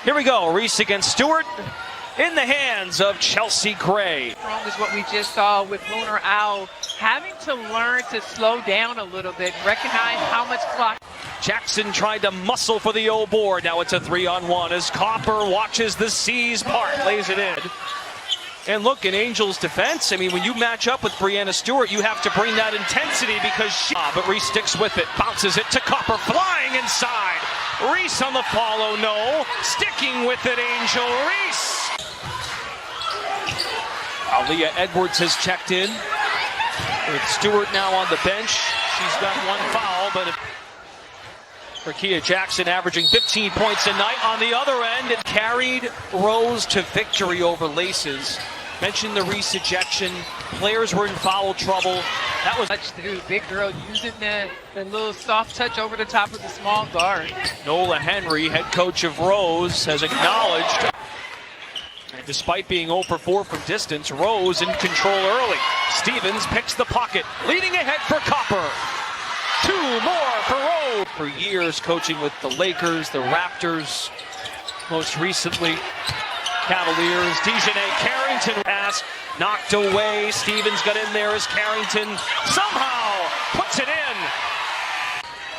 Here we go. Reese against Stewart in the hands of Chelsea Gray. Strong is what we just saw with Lunar Owl having to learn to slow down a little bit, recognize how much clock. Jackson tried to muscle for the old board. Now it's a 3-on-1 as Copper watches the seas part, lays it in. And look, in Angel's defense, I mean, when you match up with Breanna Stewart, you have to bring that intensity because she... But Reese sticks with it, bounces it to Copper, flying inside. Reese on the follow, no. Sticking with it, Angel Reese. Aaliyah Edwards has checked in. With Stewart now on the bench. She's got one foul, but... Rakia Jackson averaging 15 points a night. On the other end, it carried Rose to victory over Laces. Mentioned the Reese ejection. Players were in foul trouble. That was touch through. Big girl using the little soft touch over the top of the small guard. Nola Henry, head coach of Rose, has acknowledged. And despite being 0 for 4 from distance, Rose in control early. Stevens picks the pocket, leading ahead for Copper. 2 more for Rose. For years coaching with the Lakers, the Raptors, most recently Cavaliers. Dejanay Carrington pass knocked away. Stevens got in there as Carrington somehow puts it in.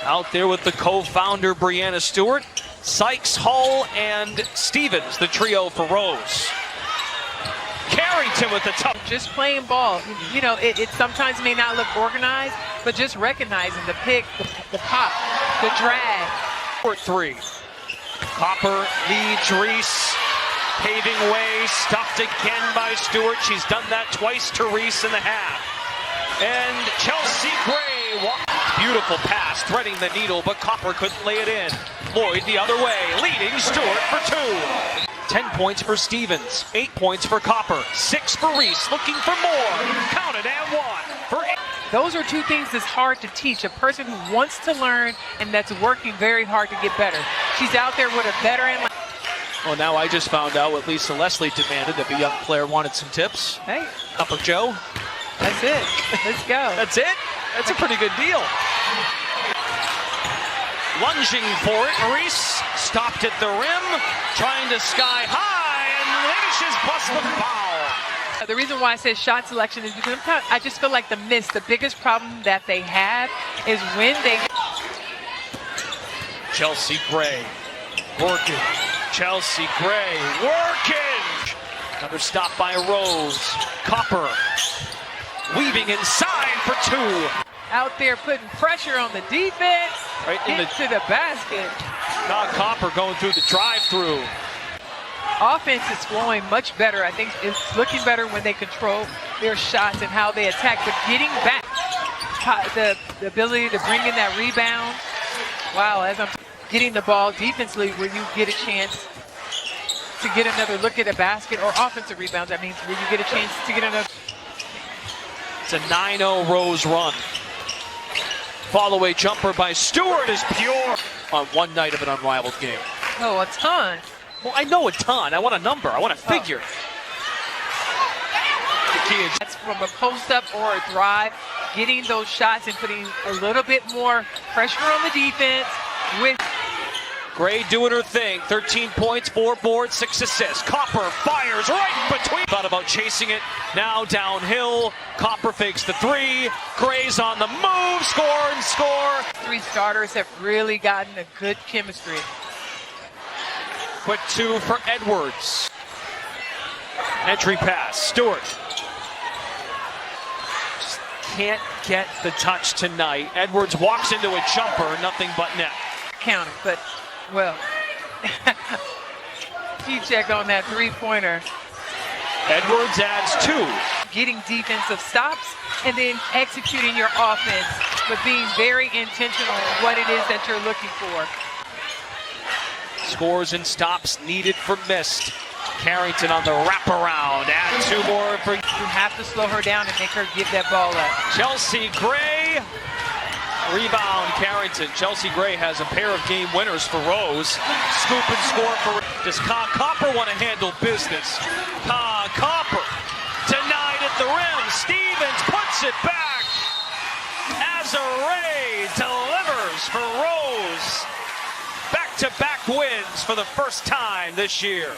Out there with the co-founder Breanna Stewart, Sykes, Hull, and Stevens, the trio for Rose. Carrington with the tough. Just playing ball. You know, it sometimes may not look organized, but just recognizing the pick, the pop, the drag. Court 3. Copper leads Reese. Paving way, stuffed again by Stewart. She's done that twice to Reese in the half. And Chelsea Gray, beautiful pass, threading the needle, but Copper couldn't lay it in. Lloyd the other way, leading Stewart for 2. 10 points for Stevens, 8 points for Copper, 6 for Reese, looking for more. Counted and 1 for 8. Those are two things that's hard to teach. A person who wants to learn and that's working very hard to get better. She's out there with a veteran. Well, now I just found out what Lisa Leslie demanded if a young player wanted some tips. Hey. Upper Joe. That's it. Let's go. That's it? That's a pretty good deal. Lunging for it, Reese stopped at the rim, trying to sky high, and Laces busts the foul. The reason why I said shot selection is because I just feel like the biggest problem that they have is when they... Chelsea Gray working. Chelsea Gray working. Another stop by Rose. Copper weaving inside for 2. Out there putting pressure on the defense. Right into the basket. Now Copper going through the drive-through. Offense is flowing much better. I think it's looking better when they control their shots and how they attack. But getting back, the ability to bring in that rebound. Wow, as I'm getting the ball defensively where you get a chance to get another look at a basket, or offensive rebounds, that means where you get a chance to get another. It's a 9-0 Rose run. Follow-away jumper by Stewart is pure on one night of an unrivaled game. Oh, a ton. Well, I know a ton. I want a number. I want a figure. That's from a post-up or a drive, getting those shots and putting a little bit more pressure on the defense with... Gray doing her thing. 13 points, 4 boards, 6 assists. Copper fires right between. Thought about chasing it. Now downhill. Copper fakes the 3. Gray's on the move. Score and score. 3 starters have really gotten a good chemistry. Quick 2 for Edwards. Entry pass. Stewart. Just can't get the touch tonight. Edwards walks into a jumper. Nothing but net. Counter, but... Well, key check on that 3-pointer. Edwards adds 2. Getting defensive stops and then executing your offense, but being very intentional in what it is that you're looking for. Scores and stops needed for missed. Carrington on the wraparound. Add 2 more for... You have to slow her down and make her give that ball up. Chelsea Gray. Rebound, Carrington. Chelsea Gray has a pair of game winners for Rose. Scoop and score for... Does Copper want to handle business? Copper denied at the rim. Stevens puts it back. As Ray delivers for Rose. Back back-to-back wins for the first time this year.